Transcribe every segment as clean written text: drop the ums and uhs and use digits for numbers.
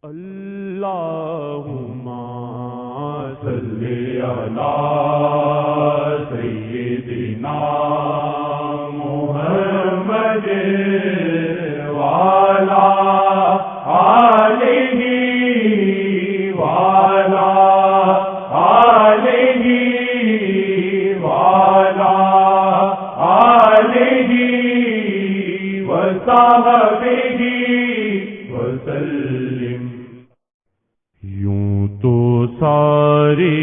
اللہم صلی علی سیدنا محمد وعلی آلہ وعلی آلہ وعلی آلہ وصحبہ وسلم۔ یوں تو سارے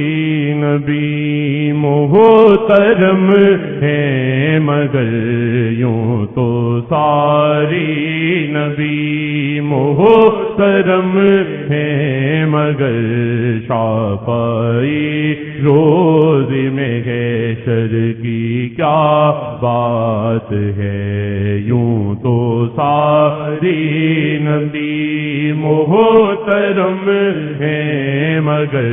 نبی محترم ہیں، مگر یوں تو سارے نبی محترم ہیں، مگر شافعی روز میں حشر کی کیا بات ہے۔ یوں تو سارے نبی محترم ہیں، مگر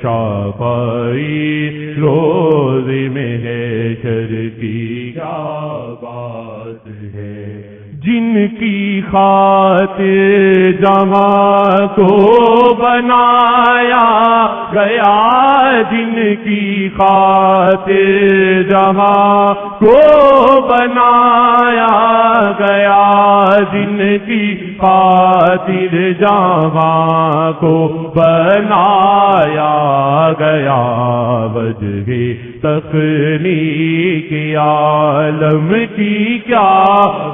شافعی روز میں حشر کی کیا بات ہے۔ جن کی خاطر جہاں کو بنایا گیا، جن کی خاطر جہاں کو بنایا گیا، جن کی خاطر جہاں کو بنایا گیا، وجہ تخلیق عالم کی کیا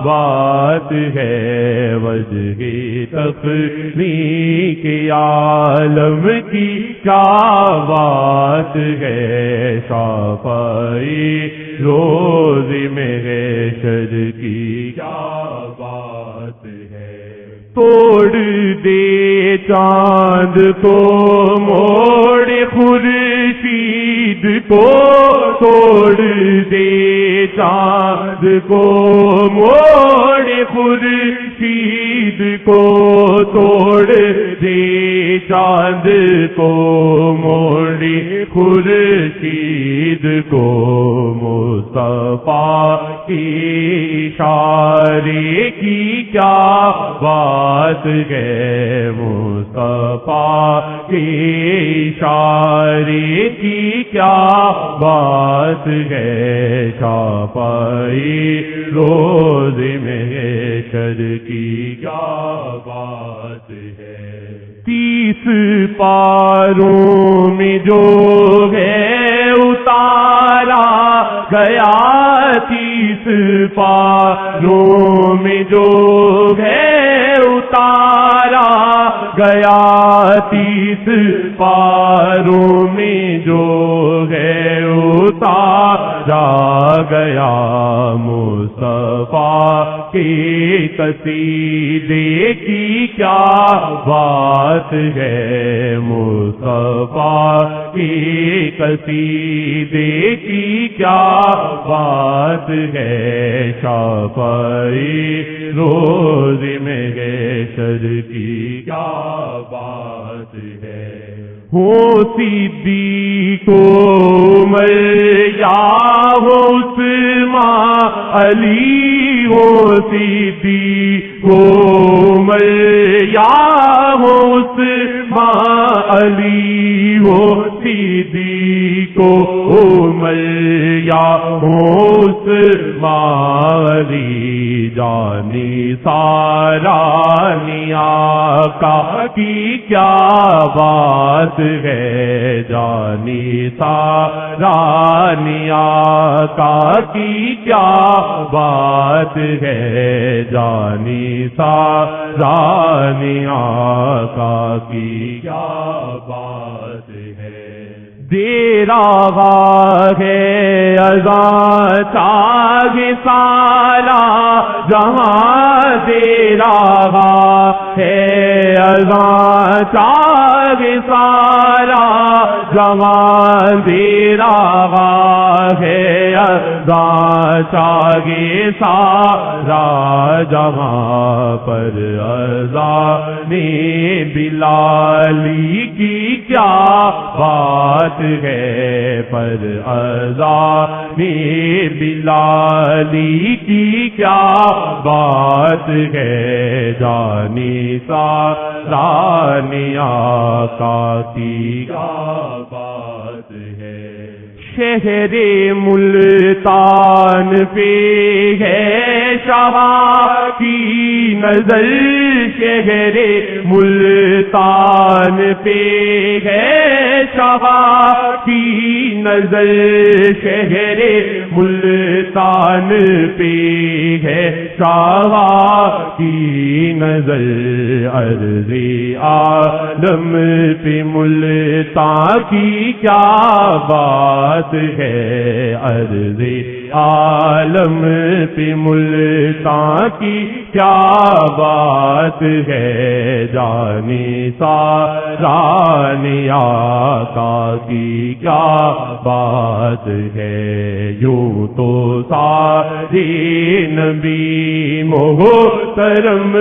بات ہے۔ وجہ تخلیق عالم کی کیا بات ہے۔ شافعی روز میں حشر کی کیا بات ہے۔ توڑ دے چاند کو موڑ خورشید کو، توڑ دے چاند کو موڑ خورشید کو، توڑ دے چاند کو موڑ خورشید کو، مصطفیٰ کی اشارے کی کیا بات ہے۔ مصطفیٰ کی اشارے کی کیا بات ہے۔ شافعی روز میں حشر کی کیا بات ہے۔ 30 پاروں میں جو ہے اتارا گیا، 30 پاروں میں جو ہے اتارا گیا، 30 پاروں میں جو ہے اتارا گیا، مصطفیٰ کی قصیدے کی کیا بات ہے۔ مصطفیٰ کی قصیدے کی کیا بات ہے۔ شافعی روز میں حشر کی کیا بات ہے۔ ہو صدیق عمر یا ہو عثمان علی، ہو صدیق عمر یا ہو عثمان علی، ہو صدیق عمر یا ہو عثمان علی، جانی سارا آقا کی کیا بات ہے۔ جانی سارا آقا کی کیا بات ہے۔ جانی سارا آقا کی کیا بات ہے۔ دے رہا ہے اذان چاغ سارا جہاں، دے رہا ہے اذان چاغ سارا جہاں، دے رہا ہے اذان چاغ سارا جہاں، پر اذان بلالی کی کیا بات ہے۔ پر اذان بلالی کی کیا بات ہے، جانی سارانی آقا کی کیا بات ہے۔ شہر ملتان پہ ہے شاہ کی نظر، شہر ملتان پہ ہے شاہ کی نظر، شہر ملتان پہ ہے شاہ کی نظر، عرض عالم پہ ملتان کی کیا بات ہے، عرض عالم پہ ملتان کی کیا بات ہے، جانی سارانی آقا کی کیا بات ہے۔ یوں تو سارے نبی محترم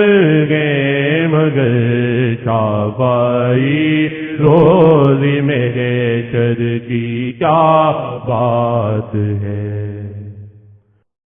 گئے، مگر شافعی روز محشر کی کیا بات ہے۔